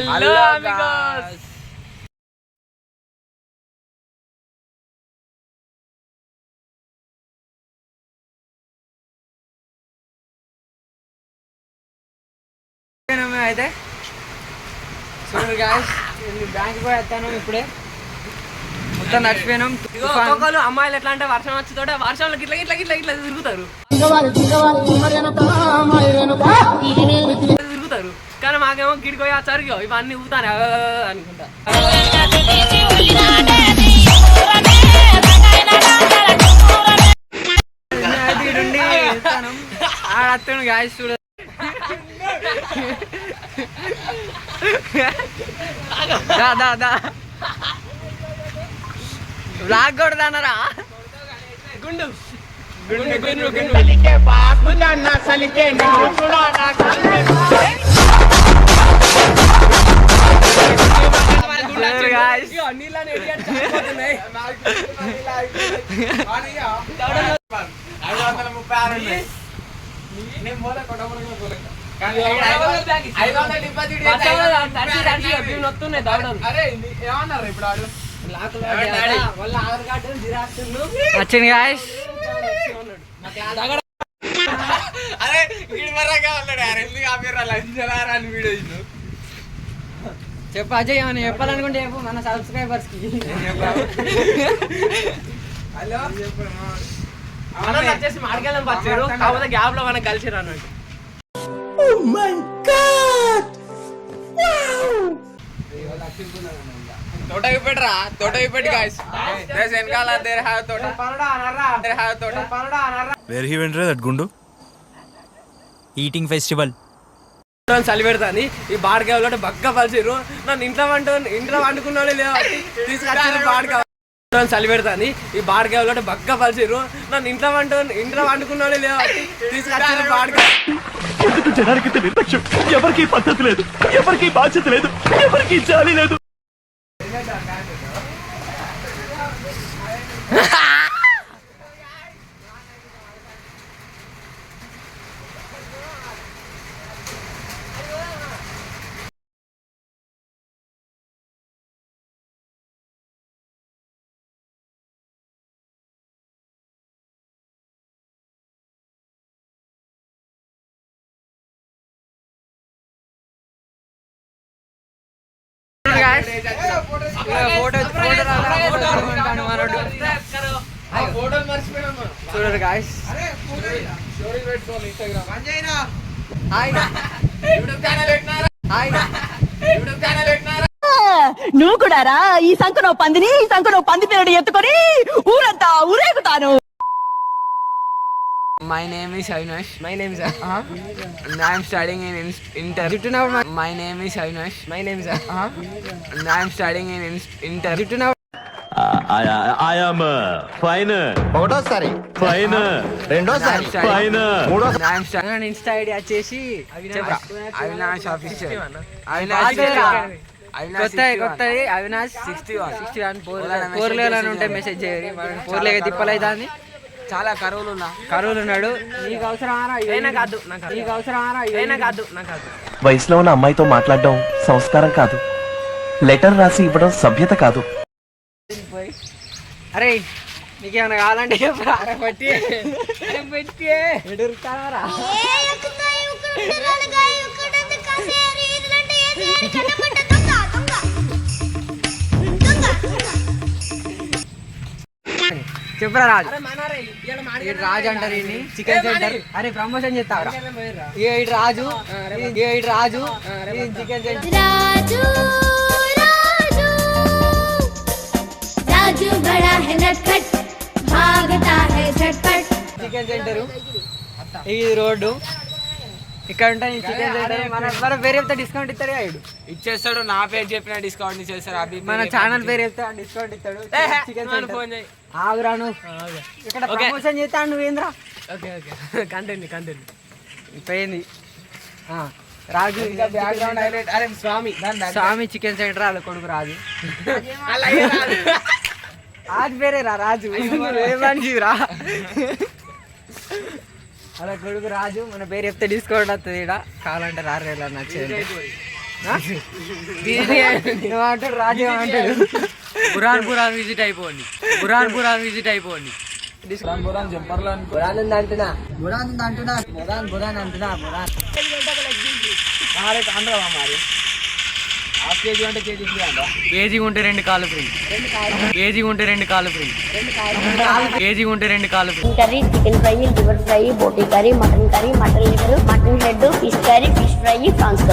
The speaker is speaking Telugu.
Hello amigos. అయితే చూడండి గాయ్స్, బ్యాంక్ పోయి వస్తాను ఇప్పుడే. మొత్తం నడిచిపోయినాం. ఒక్కొక్కరు అమ్మాయిలు ఎట్లా అంటే వర్షం వచ్చి వర్షంలో గిట్ల గిట్ల గిట్ల గిట్ల తిరుగుతారు. కానీ మాకేమో గిడికి పోయి సరిగా ఇవన్నీ ఊతాను అనుకుంటా. ఆడతాను గాయస్ చూడ బ్లాక్ కొడతానరా గుండు గుండు గుండు గుండు బాగున్నా సలికే వచ్చింది గాయస్. అరే చెప్పు అజయ్, ఏమన్నా చెప్పాలనుకుంటే చెప్పు మన సబ్స్క్రైబర్స్ కి. వచ్చేసి మాడికెళ్ళం వచ్చారు, కాకపోతే గ్యాప్ లో మనకు కలిసిరు అన్నట్టు. తోటకి పెట్టరా, తోటకి పెట్టి గాయస్. వెనకాల వేర్ హీ వెంట్ దట్ గుండు ఈటింగ్ ఫెస్టివల్ చలి పెడతాని ఈ బాడకాయలో బగ్గ పలిసిరు. నన్ను ఇంట్లో వండుకున్న వాళ్ళు లేవట్టి తీసుకొచ్చారు బాడకాయ. చలి పెడతాని ఈ బాడకాయలో బగ్గ పలిసిరు. నన్ను ఇంట్లో వండుకున్న వాళ్ళు లేవట్టి తీసుకొచ్చారు బాడకాయ. జనానికి నిర్లక్ష్యం, ఎవరికి పద్ధతి లేదు, ఎవరికి బాధ్యత లేదు, ఎవరికి జాలి లేదు. చూడరు గాయస్. నువ్వు కూడా రా, ఈ సంకనో పందిని ఈ సంకనో పంది పేరు ఎత్తుకొని ఊరంతా ఊరేగుతాను. My name is Avinash. My name is I am studying in Inter. My name is Avinash. My name is I am studying in Inter. I am fine. ఒకటోసారి Fine. రెండోసారి Fine. I am studying Insta ID వచ్చేసి అవినాష్ ఆఫీషియల్. కొత్తది అవినాష్ 61 4 అని ఉంటే మెసేజ్ చేయాలి. మనం 4 తిప్పలేదు దాన్ని. చాలా కరువులు ఉన్నాడు. నీకు అవసరమారా ఏనా కాదు, నీకు అవసరమారా ఏనా కాదు, నాకు కాదు. వయసులో ఉన్న అమ్మాయితో మాట్లాడడం సంస్కారం కాదు, లెటర్ రాసి ఇవ్వడం సభ్యత కాదు. అరే నీకేమైనా కావాలంటే చెప్పరా రాజు. రాజు అంటారు చికెన్ సెంటర్. అరే ప్రమోషన్ చేస్తావరా? ఇటు రాజు చికెన్ సెంటర్. చికెన్ సెంటర్ ఇది రోడ్డు. ఇక్కడ ఉంటాయి చికెన్ సెంటర్. మన పేరు చెప్తే డిస్కౌంట్ ఇస్తాడు. ఇచ్చేస్తాడు. నా పేరు చెప్పిన డిస్కౌంట్ ఇచ్చేస్తాడు. మన ఛానల్ పేరు చెప్తే డిస్కౌంట్ ఇస్తాడు. చికెన్ సెంటర్ ఆగురాను. ఇక్కడ ప్రమోషన్ చేస్తాను నువ్వేంద్రా. ఓకే కంటెంట్ పోయింది. Raju background highlight. అరే స్వామి చికెన్ సెంటర్ వాళ్ళ కొడుకు రాజు. రాజు పేరే రాజు. ఏమనిరా అలా కొడుకు రాజు. మన పేరు చెప్తే డిస్కౌంట్ వస్తుంది. ఇక్కడ కావాలంటే రారేలా నచ్చేది. ఏమంటాడు రాజు ఏమంటాడు? బురాన్ విజిట్ అయిపోండి. విజిట్ అయిపోండి. బురాన్ అంటున్నా. మరి హాఫ్ కేజీ అంటే కేజీ ఫ్రీ అంట. కేజీ ఉంటే 2 కాళ్ళు ఫ్రీ. కేజీ ఉంటే 2 కాళ్ళు free. Curry, chicken fry, liver fry, బోటీ curry, mutton liver, mutton head, fish curry, fish fry, prawns curry.